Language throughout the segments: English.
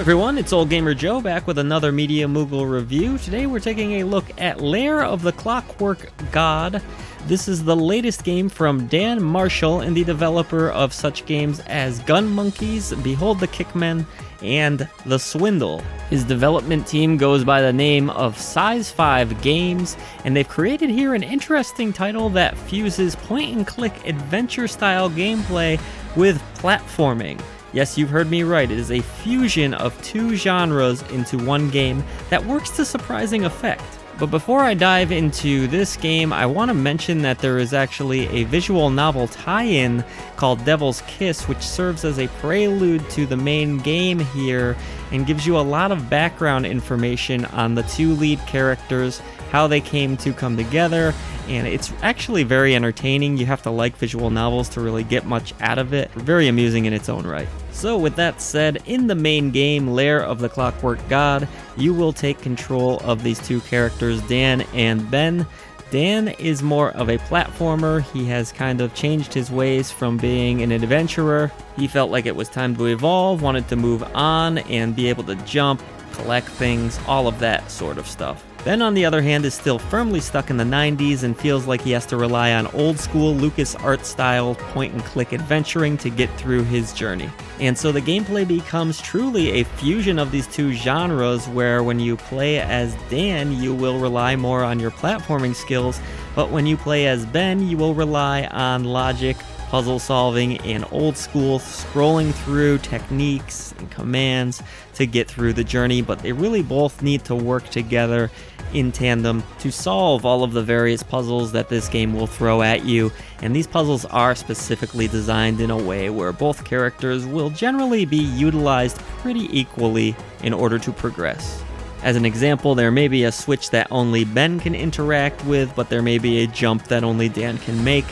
everyone, it's Old Gamer Joe back with another Media Moogle review. Today we're taking a look at Lair of the Clockwork God. This is the latest game from Dan Marshall and the developer of such games as Gun Monkeys, Behold the Kickmen, and The Swindle. His development team goes by the name of Size 5 Games, and they've created here an interesting title that fuses point-and-click adventure-style gameplay with platforming. Yes, you've heard me right, it is a fusion of two genres into one game that works to surprising effect. But before I dive into this game, I want to mention that there is actually a visual novel tie-in called Devil's Kiss, which serves as a prelude to the main game here and gives you a lot of background information on the two lead characters, how they came to come together, and it's actually very entertaining. You have to like visual novels to really get much out of it. Very amusing in its own right. So with that said, in the main game, Lair of the Clockwork God, you will take control of these two characters, Dan and Ben. Dan is more of a platformer. He has kind of changed his ways from being an adventurer. He felt like it was time to evolve, wanted to move on and be able to jump, collect things, all of that sort of stuff. Ben, on the other hand, is still firmly stuck in the 90s and feels like he has to rely on old-school LucasArts-style point-and-click adventuring to get through his journey. And so the gameplay becomes truly a fusion of these two genres, where when you play as Dan, you will rely more on your platforming skills, but when you play as Ben, you will rely on logic, puzzle solving, and old school scrolling through techniques and commands to get through the journey, but they really both need to work together in tandem to solve all of the various puzzles that this game will throw at you, and these puzzles are specifically designed in a way where both characters will generally be utilized pretty equally in order to progress. As an example, there may be a switch that only Ben can interact with, but there may be a jump that only Dan can make.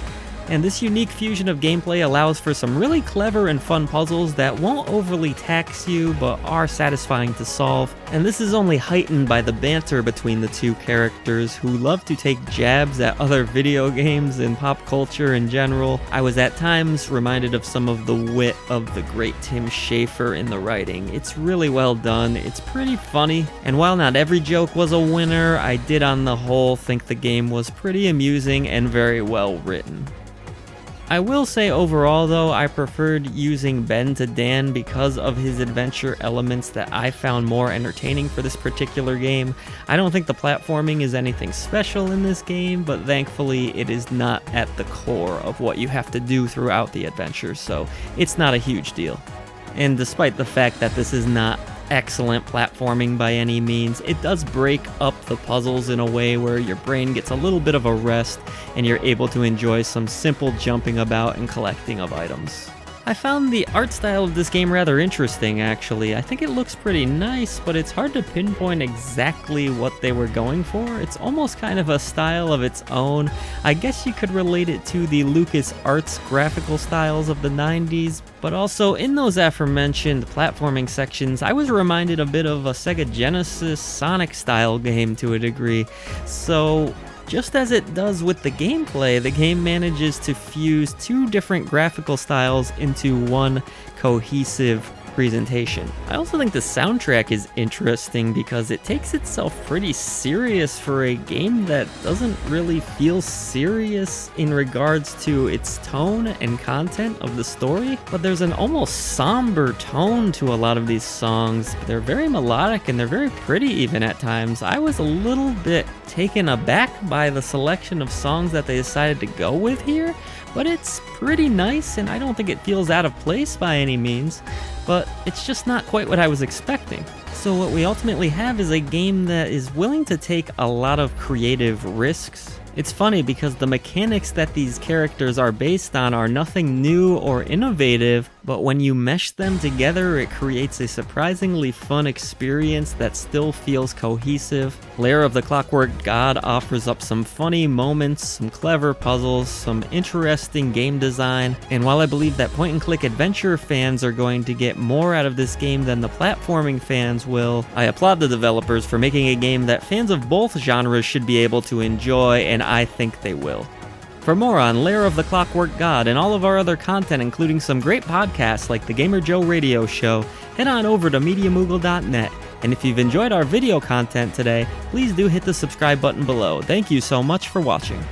And this unique fusion of gameplay allows for some really clever and fun puzzles that won't overly tax you, but are satisfying to solve. And this is only heightened by the banter between the two characters, who love to take jabs at other video games and pop culture in general. I was at times reminded of some of the wit of the great Tim Schafer in the writing. It's really well done, it's pretty funny, and while not every joke was a winner, I did on the whole think the game was pretty amusing and very well written. I will say overall though, I preferred using Ben to Dan because of his adventure elements that I found more entertaining for this particular game. I don't think the platforming is anything special in this game, but thankfully it is not at the core of what you have to do throughout the adventure, so it's not a huge deal. And despite the fact that this is not excellent platforming by any means, it does break up the puzzles in a way where your brain gets a little bit of a rest and you're able to enjoy some simple jumping about and collecting of items. I found the art style of this game rather interesting, actually. I think it looks pretty nice, but it's hard to pinpoint exactly what they were going for. It's almost kind of a style of its own. I guess you could relate it to the LucasArts graphical styles of the 90s, but also in those aforementioned platforming sections, I was reminded a bit of a Sega Genesis Sonic-style game to a degree. So just as it does with the gameplay, the game manages to fuse two different graphical styles into one cohesive presentation. I also think the soundtrack is interesting because it takes itself pretty serious for a game that doesn't really feel serious in regards to its tone and content of the story, but there's an almost somber tone to a lot of these songs. They're very melodic and they're very pretty even at times. I was a little bit taken aback by the selection of songs that they decided to go with here, but it's pretty nice and I don't think it feels out of place by any means, but it's just not quite what I was expecting. So what we ultimately have is a game that is willing to take a lot of creative risks. It's funny because the mechanics that these characters are based on are nothing new or innovative, but when you mesh them together, it creates a surprisingly fun experience that still feels cohesive. Lair of the Clockwork God offers up some funny moments, some clever puzzles, some interesting game design, and while I believe that point-and-click adventure fans are going to get more out of this game than the platforming fans will, I applaud the developers for making a game that fans of both genres should be able to enjoy, and I think they will. For more on Lair of the Clockwork God and all of our other content, including some great podcasts like the Gamer Joe Radio Show, head on over to MediaMoogle.net. And if you've enjoyed our video content today, please do hit the subscribe button below. Thank you so much for watching.